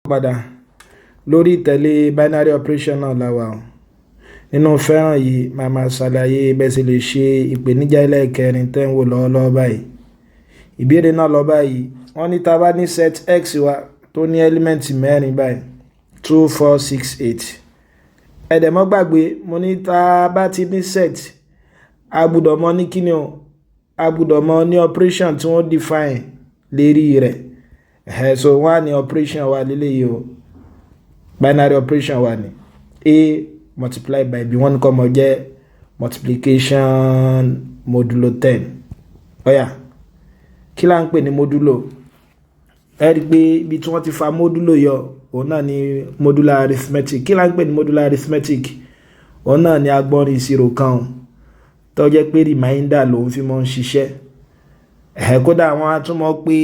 padà lórí ìtẹ̀lé binary operation náà la wà o. Nínú fẹ́ràn yìí máa ṣàlàyé bẹ́ẹ̀ sì lè ṣe ìpèníjà ẹlẹ́ẹ̀kẹrin tẹ́ ń wò lọ́wọ́lọ́wọ́ báyìí. Ìbéèrè náà lọ báyìí, wọ́n ní tá bá ní set x wa tó ní ẹ́límẹ́ǹtì mẹ́rin báyìí 2 4 6 8. Ẹ̀dẹ̀ mọ́ gbàgbé mo ní tá bá ti ní set a gbọ́dọ̀ mọ̀ ní kíni o, a gbọ́dọ̀ mọ̀ ní operation tí wọ́n define lérí rẹ̀. So wọ́n á ní operation wa lélẹ́yìí o, binary operation wa ní a multiply by b, wọ́n ní kọ́ mọ̀ jẹ́ multiplication modulo 10. Ọ̀yà kí là ń pè ní modulo? Ẹ rí pé ibi tí wọ́n ti fa modulo yọ òun náà ni modular arithmetic. Kí là ń pè ní modular arithmetic? Òun náà ni agbọ́nrin ìṣirò kan tó jẹ́ pé reminder lòun fi mọ́ ń ṣiṣẹ́. Kódà wọ́n á tún mọ̀ pé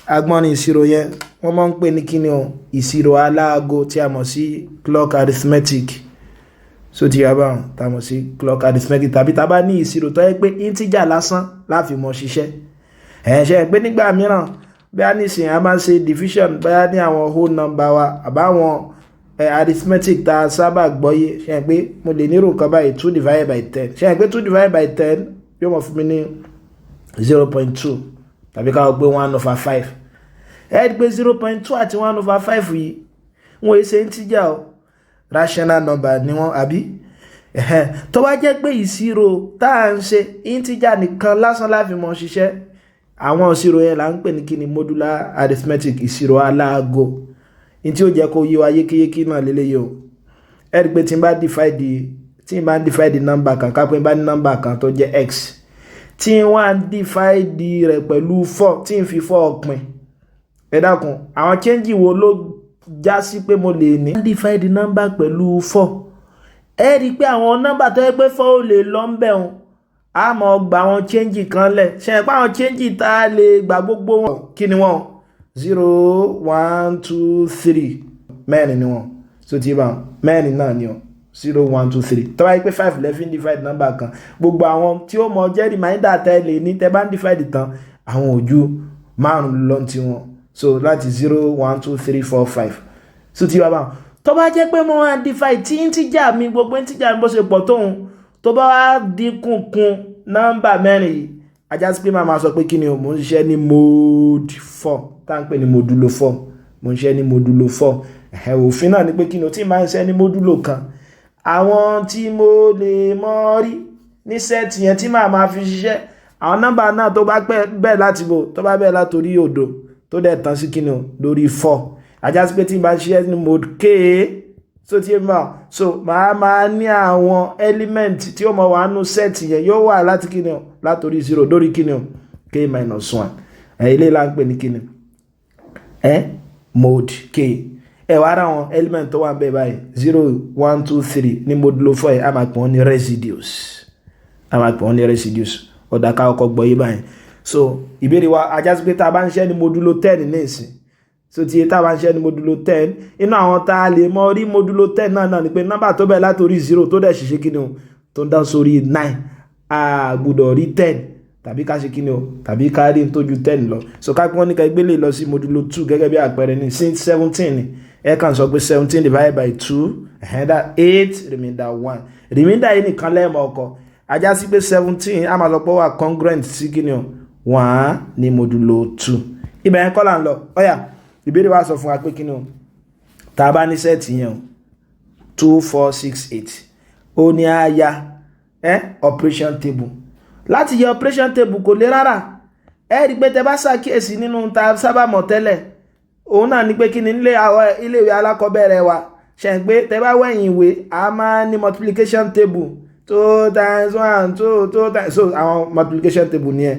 agbọ́nrin ìṣirò yẹn wọ́n mọ́ ń pè ní kíni o, ìṣirò aláago tí a mọ̀ sí clock arithmetic. So ti yà bá wọn tá a mọ̀ sí clock arithmetic, tàbí tá a bá ní ìṣirò tó yẹ pé integer lásán láfi mọ́ ṣiṣẹ́. Ṣe pé nígbà mìíràn bí a nísìnyí a máa ṣe division bóyá ní àwọn whole number wa àbáwọn arithmetic tá a sábà gbọ́yé. Ṣe pé mo lè nírò nǹkan báyìí 2 divided by 10. Ṣe pé 2 divided by 10 yóò mọ̀ fún mi ní 0.2 tàbí ká wọ́n pé 1/5. Ẹ rí pé 0.2 àti 1/5 yìí wọ́n ṣe integer o, rational number ni wọ́n àbí. Tó bá jẹ́ pé ìṣirò tá à ń ṣe integer nìkan lásán láfi mọ̀ ṣiṣẹ́, àwọn ìṣirò yẹn là ń pè ní kíni modular arithmetic, ìṣirò aláago. In tí ó jẹ́ kó yé wa yékéyéké náà lélẹ́yìí o. Ẹ rí pé tí n bá divide number kan, ká pé n bá ní number kan tó jẹ́ x, tí wọ́n á divide rẹ̀ pẹ̀lú 4, tí n fi 4 pín. Ẹ dákun, àwọn change wo ló já sí pé mo lè ní divide number pẹ̀lú 4? Ẹ rí pé àwọn number tó yẹ pé 4 ò lè lọ ń bẹ̀ wọn, a mọ̀ gba àwọn change kan lẹ̀. Ṣe pé àwọn change tá a lè gba gbogbo wọn kí ni wọ́n? 0 1 2 3 mẹ́rin ni wọ́n. So ti bá mẹ́rin náà ni o, 0 1 2 3. Tó bá yẹ pé 5 lẹ́fín divide number kan, gbogbo àwọn tí ó mọ̀ jẹ́ reminder tẹ́ lè ní tẹ́ bá ń divide tán, àwọn ojú márùn lọ́n ti wọn. So láti 0 1 2 3 4 5. So ti bá bá tó bá jẹ́ pé mo wá divide tí integer mi, gbogbo integer mi bó ṣe pọ̀ tóun, tó bá wá dínkù kún nọ́mbà mẹ́rin yìí, ajá sí pé máa sọ pé kí ni o, mo ń ṣiṣẹ́ ní mode 4 tá ń pè ní modulo 4. Mo ń ṣiṣẹ́ ní modulo 4. Òfin náà ni pé kí ni o, tí máa ń ṣiṣẹ́ ní modulo kan, àwọn tí mo lè mọ̀ rí ní set yẹn tí máa fi ṣiṣẹ́, àwọn nọ́mbà náà tó bá bẹ́ẹ̀ láti bò, tó bá bẹ́ẹ̀ látorí òdo tó dẹ̀ tán sí kí ni o lórí 4. Ajá sí pé tí máa ṣiṣẹ́ ní mode k. So ti ma so máa ní àwọn element tí ó mọ̀ wà nínú set yẹn yóò wà láti kíni o, látorí 0 dórí kíni o k-1. Ilé là ń pè ní kíni mode k. Wá ra àwọn element tó wà ń bẹ báyìí 0 1 2 3 ní modulo 4 yìí, a máa pè wọ́n ní residues. Ọ̀dà ká ọkọ̀ gbọ́ yìí báyìí. So ìbéèrè wa, ajá sí pé tá a bá ń ṣe ní modulo 10 ní ìsìn, so tí tá bá ń ṣe ní modulo 10, inú àwọn tá a lè mọ̀ rí modulo 10 náà ni pé nọ́mbà tó bẹ̀rẹ̀ látorí 0 tó dẹ̀ ṣiṣẹ́ kíni o, tó ń dá sórí 9, a gbọ́dọ̀ rí 10 tàbí ká ṣe kíni o, tàbí ká rí tó ju 10 lọ. So ká pọ́n ní ká gbé lè lọ sí modulo 2 gẹ́gẹ́ bí àpẹẹrẹ ní 17 ni. Ẹ kàn sọ pé 17 divided by 2, that 8 remainder 1. Remainder yìí nìkan lẹ́ẹ̀mọ̀ ọkọ̀. Ajá sí pé 17 a máa sọ pé wà congruent sí kíni o 1 ní modulo 2. Ibẹ̀ yẹn kọ́ là ń lọ. Ọ̀yà ìbéèrè wa sọ fún wa pé kí ni o, tá a bá ní sẹ́ẹ̀tì yẹn 2 4 6 8, ó ní a ya operation table. Láti yẹ operation table kò lè rárá. Ẹ rí pé tẹ bá ṣàkíyèsí nínú ta sábà mọ̀ tẹ́lẹ̀, òun náà ni pé kí ni iléèwé alákọ̀ọ́bẹ̀rẹ̀ wa ṣe pé tẹ bá wẹ̀yìn ìwé a máa ní multiplication table 2 times 1 2 times, so àwọn multiplication table ni ẹ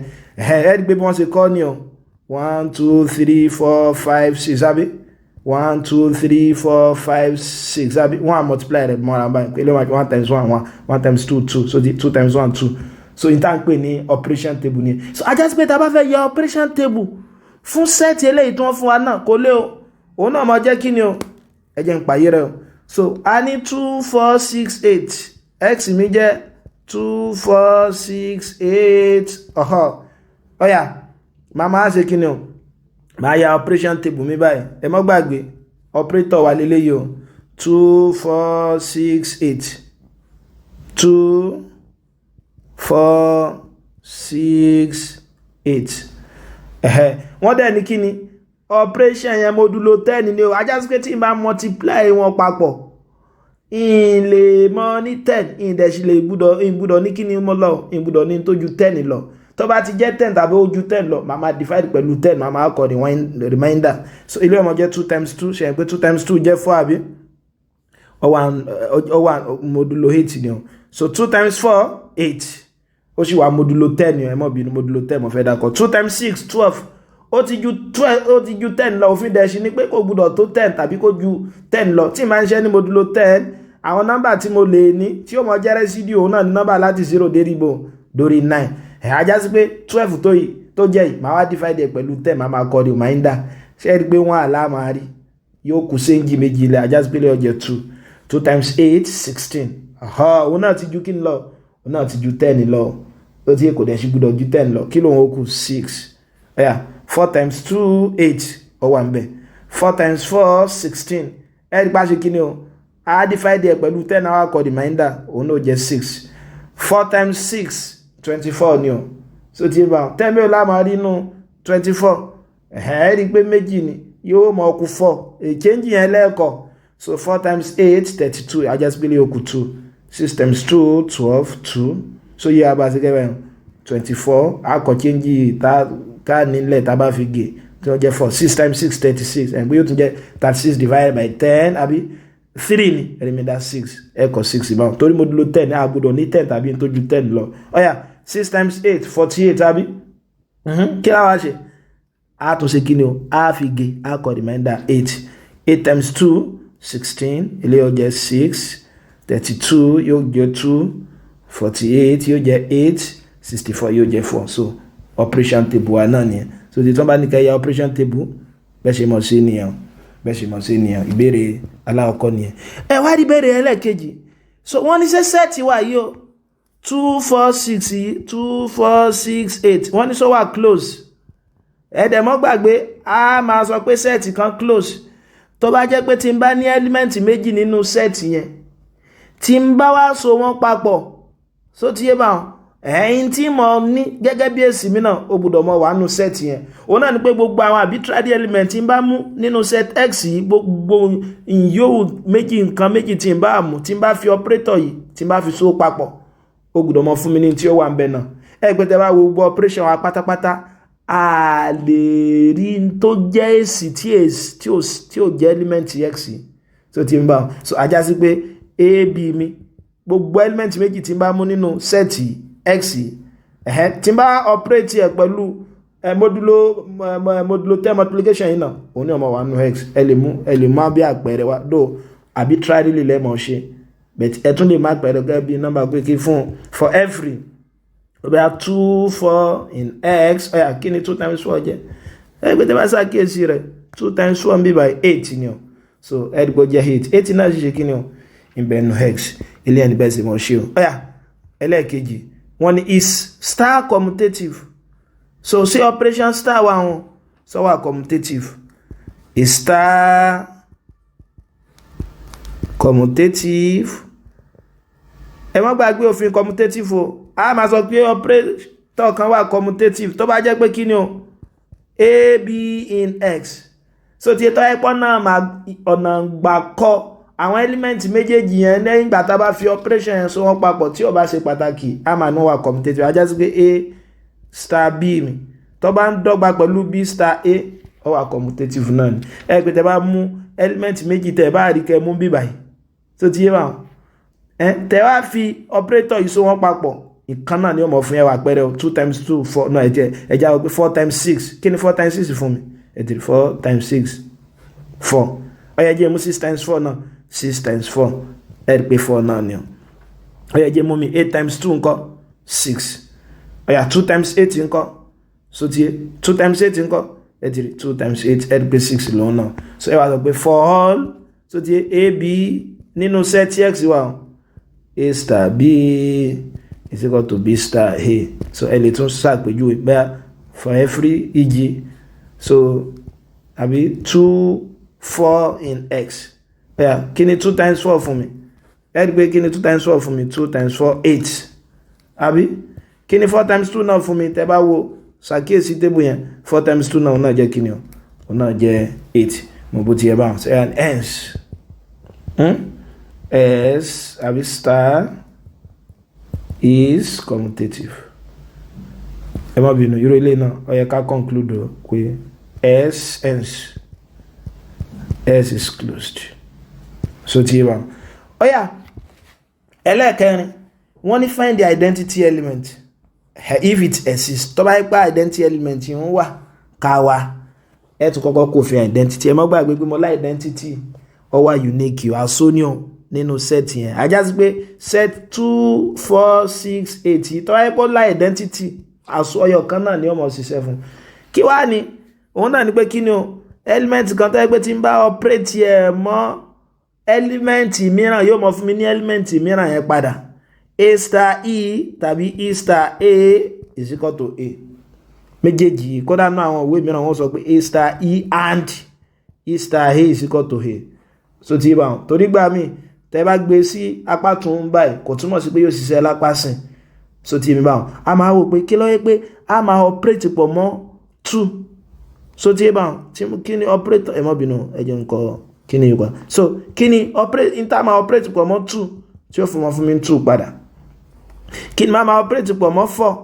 rí pé bí wọ́n ṣe kọ́ ni o 1 2 3 4 5 6 àbí 1 2 3 4 5 6 àbí 1 multiply rẹ̀ mọ́ra báyìí pé 1 times 1 1 times 2 2, so 2 times 1 2. So in tá ń pè ní operation table ni. So ajá sí pé tá a bá fẹ́ yẹ operation table fún set eléyìí tí wọ́n fún wa náà kò lè o, òun náà máa jẹ́ kí ni o, ẹ jẹ́ n pàyé rẹ̀ o. So a ní 2 4 6 8, x mi jẹ́ 2 4 6 8. Ọ̀yà màá máa ṣe kí ni o, máa ya operation table mi báyìí. Ẹ má gbàgbé operator wà lélẹ́yìí o 2 4 6 8 2 4 6 8 wọ́n dẹ̀ ní kíni operation yẹn modulo 10 ni o ajá sí pé tí n bá multiply wọn papọ̀ in lè mọ ní 10 in dẹ̀ sì lè gbúdọ̀ ní kíni mọ́ lọ in gbúdọ̀ ní tó ju 10 lọ tó bá ti jẹ́ 10 tàbí ó ju 10 lọ màá divide pẹ̀lú 10 màá kọ reminder so ilé ọmọ jẹ́ 2 times 2 ṣe pé 2 times 2 jẹ́ 4 àbí ọwà modulo 8 ni o so 2 times 4 8 ó sì wà modulo 10 ni ẹ mọ̀ bí modulo 10 mo fẹ́ dákọ̀ 2 times 6 12 ó ti ju 10 lọ òfin dẹ̀ ṣe ni pé kò gbúdọ̀ tó 10 tàbí kó ju 10 lọ tí máa ń ṣe ní modulo 10 àwọn nọ́mbà tí mo lè ní tí ó mọ jẹ́ rẹ́sídíò òun náà ní nọ́mbà láti 0 dórí 9 ajá sí pé 12 tó jẹ́ yìí máa wá divide pẹ̀lú 10 máa kọ́ di reminder ṣe rí pé wọ́n àlá máa rí yóò kù séǹjì méjì ilẹ̀ ajá sí pé lè ọjọ́ 2 times 8 16 òun náà ti ju kí n lọ òun náà ti ju 10 lọ ó ti kò dẹ̀ ṣe gbúdọ̀ ju 10 lọ kí lóun ó kù 6 4 times 2 8 ó wà ń bẹ̀ 4 times 4 16 ẹ̀rí pa ṣe kí ni o a divide pẹ̀lú 10 náà wá kọ́ di reminder òun náà jẹ́ 6 4 times 6 24 ni o so ti bá 10 mẹ́rin láàmà rí inú 24 ẹ̀rí pé méjì ni yóò mọ̀ ọkù 4 change yẹn lẹ́ẹ̀kọ́ so 4 times 8 32 ajásípélé okù 2 6 times 2 12 2 so yíya bá sí kẹ́bẹ̀rún 24 akọ̀ change tá nílẹ̀ tá bá fi gé tí wọ́n jẹ́ 4 6 times 6 36 ẹ̀gbẹ́ yóò tún jẹ́ 36 divided by 10 àbí 3 ni remainder 6 ẹ̀kọ́ 6 ìbáwọn torí modulo 10 àgbọ́dọ̀ ní 10 tàbí tó ju 10 lọ 6 times 8 48 àbí kí láwá ṣe a tún ṣe kí ni o a fi gé akọ̀ remainder 8 times 2 16 ilé yóò jẹ́ 6 32 yóò jẹ́ 2 48 yóò jẹ́ 8 64 yóò jẹ́ 4 so operation table wa náà nìyẹn so tí wọ́n bá ní ká ya operation table bẹ́ẹ̀ ṣe mọ̀ sí nìyẹn ìbéèrè aláwọ̀kọ́ nìyẹn wá rí ìbéèrè ẹlẹ́ẹ̀kejì so wọ́n ní sẹ́ẹ̀tì wà yìí o 2 4 6 yìí 2 4 6 8 wọ́n ní sọ wà close ẹ̀ẹ́dẹ̀mọ́ gbàgbé a máa sọ pé sẹ́ẹ̀tì kan close tó bá jẹ́ pé tí n bá ní ẹ́límẹ́ǹtì méjì nínú sẹ́ẹ̀tì yẹn tí n bá wá so wọ́n papọ̀ so ti yé bá wọn ẹ̀yìn tí mo ní gẹ́gẹ́ bí èsì mi náà ó gbọ́dọ̀ mọ̀ wà nínú sẹ́ẹ̀tì yẹn òun náà ni pé gbogbo àwọn arbitrary element tí n bá mú nínú set x yìí gbogbo ìyóò nǹkan méjì tí n bá mú tí n bá fi operator yìí tí n bá fi so papọ̀ ó gbọ́dọ̀ mọ̀ fún mi ní tí ó wà ń bẹ náà ẹgbẹ́tẹ̀ bá wo gbogbo operation wa pátápátá a lè rí tó jẹ́ èsì tí ò jẹ́ element x so tí n bá so ajá sí pé a b mi gbogbo element méjì tí n bá mú nínú set x tí n bá operate ẹ̀ pẹ̀lú modulo 10 multiplication yìí náà òun ní ọmọ wa nínú x ẹ lè mú bí àpẹẹrẹ wa dó arbitrarily lẹ́mọ̀ ṣe but ẹ tún lè má pẹ̀lú gẹ́gẹ́ bí nọ́mbà pé fún for every we have 2 4 in x kí ni 2 times 4 jẹ́ ẹgbẹ́ tẹ́ bá ṣàkíyèsí rẹ̀ 2 times 4 bí by 8 ni o so ẹ̀dùgbọ́ jẹ́ 8 náà ṣe kí ni o ìbẹ̀nu x ilé ẹni bẹ́ẹ̀ sì mọ̀ ṣe o ẹlẹ́ẹ̀kejì wọ́n ní is star commutative so say operation star wa wọn so wà commutative is star commutative ẹ má gbàgbé òfin commutative o a máa sọ pé operator kan wà commutative tó bá jẹ́ pé kí ni o a b in x so tí ètò ẹ̀pọ̀ náà ọ̀nà gbà kọ àwọn element méjèèjì yẹn lẹ́yìn ìgbà tá bá fi operation yẹn so wọ́n papọ̀ tí ó bá ṣe pàtàkì a máa ní wà commutative a jẹ́ sí pé a star b mi tó bá ń dọ́gba pẹ̀lú b star a ó wà commutative náà ni ẹ pé tẹ́ bá mú element méjì tẹ́ bá rí kẹ́ mú bí báyìí tó ti yé báwọn tẹ́ wá fi operator yìí so wọ́n papọ̀ ìkan náà ni ó mọ̀ fún yẹn wà pẹ́rẹ́ o 2 times 2 4 náà ẹ̀jẹ̀ àwọn pé 4 times 6 kí ni 4 times 6 fún mi ẹ̀dìrí 4 times 6 4 ọ̀yẹ̀ jẹ́ mú 6 times 4 náà 6 times 4 ẹ̀rí pé 4 náà ni ọ̀yẹ̀ jẹ́ mú mi 8 times 2 ńkọ́ 6 ọ̀yà 2 times 8 ńkọ́ so ti 2 times 8 ńkọ́ ẹ̀dìrí 2 times 8 ẹ̀rí pé 6 lòun náà so ẹ wá sọ pé for all so ti a b nínú set x wà a star b is equal to b star a so ẹ lè tún ṣàpèjúwe bẹ́ẹ̀ for every eg so àbí 2 4 in x. Yeah, kí ni 2 times 4 fún mi? Ẹ rí pé kí ni 2 times 4 fún mi? 2 times 4 8. Àbí kí ni 4 times 2 náà fún mi? Tẹ́ bá wo ṣàkíyèsí table yẹn 4 times 2 náà òun náà jẹ́ kí ni o? Òun náà jẹ́ 8. Mo bó ti yẹ báwọn. Ṣé and hence s àbí star is commutative. Ẹ má bínú irú ilé náà ó yẹ ká conclude o pé s hence s is closed. So ti yẹ báwọn. Ó yá ẹlẹ́ẹ̀kẹrin wọ́n ní find the identity element if it exists. Tó bá yẹ pé identity element yìí ń wà ká wá ẹ tún kọ́kọ́ kò fi identity. Ẹ má gbàgbé pé mo lá identity ó wà unique o asonian nínú set yẹn. Ajá sí pé set 2 4 6 8 tó bá yẹ pé ó lá identity àsọyọ kan náà ni ó mọ̀ ṣiṣẹ́ fún. Kí wá ni òun náà ni pé kí ni o element kan tó yẹ pé tí ń bá operate ẹ̀ mọ́ element mìíràn yóò mọ̀ fún mi ní element mìíràn yẹn padà. A star E tàbí E star A is equal to A. Méjèèjì kódà náà àwọn òwe mìíràn wọ́n sọ pé A star E and E star A is equal to A. So ti bá wọn torí gbà mí tẹ́ bá gbé sí apá tún báyìí kò túmọ̀ sí pé yóò ṣiṣẹ́ lápá sìn. So ti mi bá wọn a máa wò pé kí ló yẹ pé a máa operate pọ̀ mọ́ 2. So ti bá wọn kí ni operator ẹ má bínú ẹ jẹ́ nǹkan kí ni yorùbá. So kí ni inter máa operate pọ̀ mọ́ 2 tí ó fún mi 2 padà. Kí ni máa operate pọ̀ mọ́ 4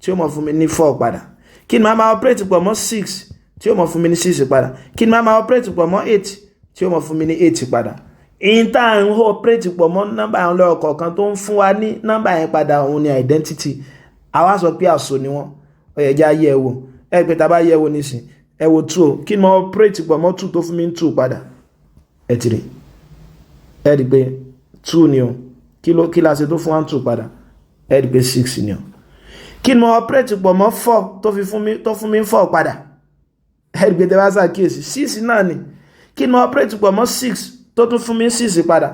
tí ó mọ̀ fún mi ní 4 padà. Kí ni máa operate pọ̀ mọ́ 6 tí ó mọ̀ fún mi ní 6 padà. Kí ni máa operate pọ̀ mọ́ 8 tí ó mọ̀ fún mi ní 8 padà. Inter ń operate pọ̀ mọ́ nọ́mbà àwọn lọ́rọ̀ kọ̀ọ̀kan tó ń fún wa ní nọ́mbà yẹn padà òun ni identity. Àwa sọ pé àsọ ni wọ́n. Ó yẹ jẹ́ ayé ẹ wò. Ẹ pé tá a bá yẹ wò nísìn ẹ wò 2 o. Kí ni máa operate pọ̀ mọ́ 2 tó fún mi ní 2 padà. Ẹ ti rí. Ẹ rí pé 2 ni o. Kí la ṣe tó fún wa 2 padà. Ẹ rí pé 6 ni o. Kí ni mo operate pọ̀ mọ́ 4 tó fún mi 4 padà. Ẹ rí pé tẹ́ bá ṣàkíyèsí 6 náà ni. Kí ni mo operate pọ̀ mọ́ 6 tó tún fún mi 6 padà.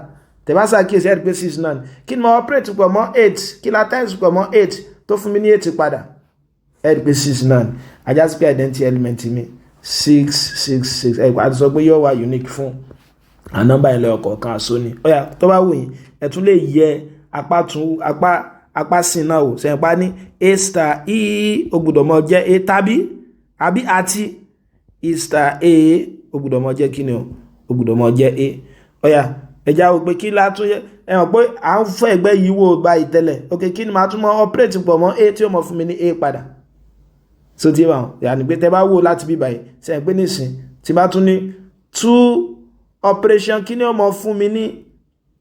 Tẹ́ bá ṣàkíyèsí ẹ rí pé 6 náà ni. Kí ni mo operate pọ̀ mọ́ 8 kí la times pọ̀ mọ́ 8 tó fún mi ní 8 padà. Ẹ rí pé 6 náà ni. Ajá sí pé identity element mi 6 6 6 ẹ àti sọ pé yóò wà unique fún a nọ́mbà ilẹ̀ ọ̀kọ̀ọ̀kan àsọ ni. Ó yá tó bá wù yín ẹ tún lè yẹ apá sin náà wò sẹ́yìn pa ní A star E ó gbọ́dọ̀ mọ jẹ́ A tàbí àti E star A ó gbọ́dọ̀ mọ jẹ́ kíni o ó gbọ́dọ̀ mọ jẹ́ A. Ó yá ẹja wò pé kí látún yẹ ẹ mọ̀ pé à ń fẹ́ ẹgbẹ́ yìí wò báyìí tẹ́lẹ̀ ok kí ni màá tún mọ operate pọ̀ mọ́ A tí ó mọ fún mi ní A padà. So tí wọ́n yàní pé tẹ́ bá wò láti bí báyìí sẹ́yìn pé nísìn tí bá tún ní 2 operation kí ni ó mọ fún mi ní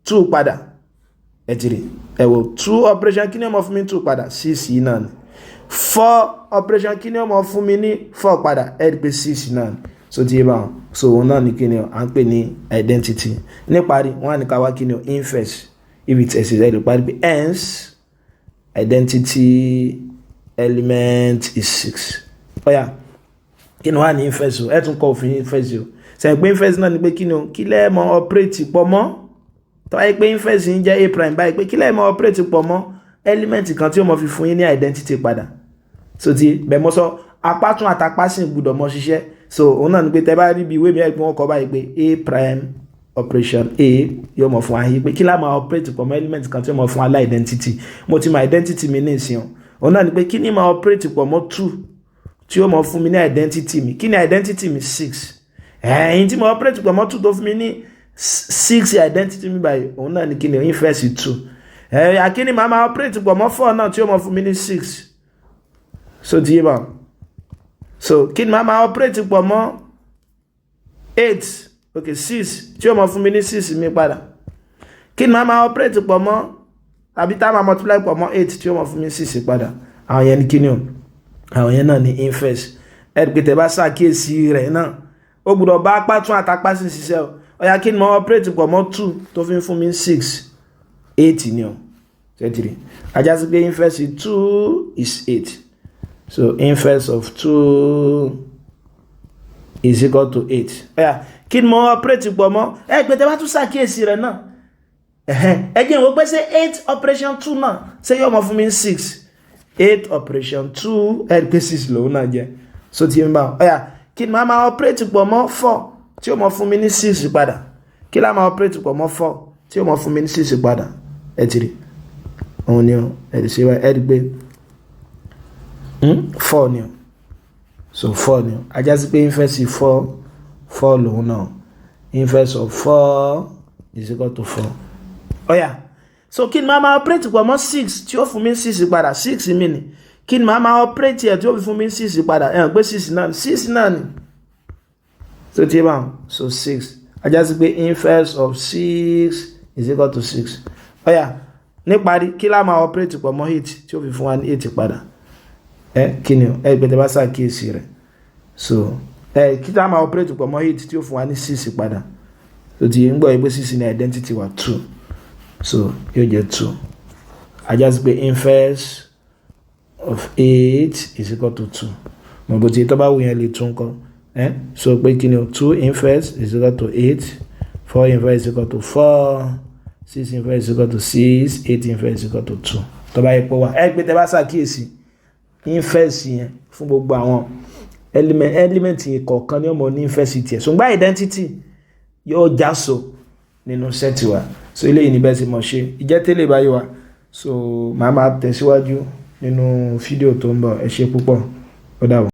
2 padà. Ẹ ti rí ẹ wò 2 operation kí ni ó mọ fún mi 2 padà 6 yìí náà ni. 4 operation kí ni ó mọ fún mi ní 4 padà ẹ rí pé 6 náà ni. So ti yé bá wọn so òun náà ni kí ni à ń pè ní identity. Níparí wọn á ní ká wá kí ni inverse if it exists ẹ lè parí pé hence identity element is 6. Ó yá kí ni wọ́n á ní inverse o ẹ tún kọ́ òfin inverse o sẹ́yìn pé inverse náà ni pé kí ni o kí lẹ́ẹ̀ mọ operate pọ̀ mọ́ tó wáyé pé inverse ń jẹ́ a prime báyìí pé kí lẹ́ẹ̀ mọ operate pọ̀ mọ́ element kan tí ó mọ fi fún yín ní identity padà. So ti bẹ́ẹ̀ mo sọ apá tún àtàpá sì gbọ́dọ̀ mọ ṣiṣẹ́. So òun náà ni pé tẹ́ bá rí bí ìwé mi ẹ̀ pé wọ́n kọ báyìí pé a prime operation a yóò mọ̀ fún ayé pé kí lá máa operate pọ̀ mọ́ element kan tí ó mọ̀ fún alá identity. Mo ti mọ identity mi ní ìsìn òun náà ni pé kí ni máa operate pọ̀ mọ́ 2 tí ó mọ̀ fún mi ní identity mi kí ni identity mi 6 ẹ̀yìn tí mo operate pọ̀ mọ́ 2 tó fún mi ní 6 identity mi báyìí òun náà ni kí ni inverse 2 ẹ̀yà kí ni máa operate pọ̀ mọ́ 4 náà tí ó mọ̀ fún mi ní 6. So ti yé bá so kí ni máa operate pọ̀ mọ́ 8 ok 6 tí ó mọ̀ fún mi ní 6 mi padà kí ni máa operate pọ̀ mọ́ àbí tá máa multiply pọ̀ mọ́ 8 tí ó mọ̀ fún mi 6 padà àwọn yẹn ní kí ni o àwọn yẹn náà ní inverse ẹ̀ẹ́dẹ̀gbẹ̀tẹ̀ bá ṣàkíyèsí rẹ̀ náà ó gbọ́dọ̀ bá apá tún àtàpá sí ṣiṣẹ́ o ó yá kí ni máa operate pọ̀ mọ́ 2 tó fi ń fún mi 6 8 ni o ṣẹ́tìrì ajá sí pé inverse 2 is 8 so inverse of 2 is equal to 8 ó yá kí ni máa operate pọ̀ mọ́ ẹ̀ẹ́dẹ̀gbẹ̀tẹ̀ bá tún ṣàkíyèsí rẹ̀ náà ẹgbẹ́ ìwọ pé ṣe 8 operation 2 náà ṣe yóò mọ̀ fún mi 6 8 operation 2 ẹ̀rí pé 6 lòun náà jẹ́ so ti ń bá ọ yá kí ni máa operate pọ̀ mọ́ 4 tí ó mọ fún mi ní 6 padà kí la máa operate pọ̀ mọ́ 4 tí ó mọ fún mi ní 6 padà ẹ ti rí òun ni ẹ lè ṣe ẹ rí pé 4 ni so 4 ni ajá sí pé inverse 4 lòun náà inverse of 4 is equal to 4 ọ̀yà so kí ni máa operate pọ̀ mọ́ 6 tí ó fún mi 6 padà 6 mi ni kí ni máa operate ẹ̀ tí ó fi fún mi 6 padà ẹ̀ pé 6 náà ni so tí bá so 6 ajá sí pé inverse of 6 is equal to 6 ọ̀yà níparí kí la máa operate pọ̀ mọ́ 8 tí ó fi fún wa ní 8 padà kí ni gbẹ̀dẹ̀ bá ṣàkíyèsí rẹ̀ so kí la máa operate pọ̀ mọ́ 8 tí ó fún wa ní 6 padà so tí ń gbọ́ pé 6 ní identity wa 2 so yóò jẹ́ 2 ajá sí pé inverse of 8 is equal to 2 mo bó ti tó bá wù yẹn lè tún kọ́ so pé kí ni 2 inverse is equal to 8 4 inverse is equal to 4 6 inverse is equal to 6 8 inverse is equal to 2 tó bá yẹ pé wà pé tẹ́ bá ṣàkíyèsí inverse yẹn fún gbogbo àwọn element yẹn kọ̀ọ̀kan ní ọmọ ní inverse tiẹ̀ ṣùgbọ́n identity yóò já so nínú set wa so eléyìí ní bẹ́ẹ̀ sì mọ̀ ṣe ìjẹ́tẹ̀lẹ̀ báyìí wa so màá máa tẹ̀síwájú nínú fídíò tó ń bọ̀ ẹ ṣé púpọ̀ ó dàbọ̀.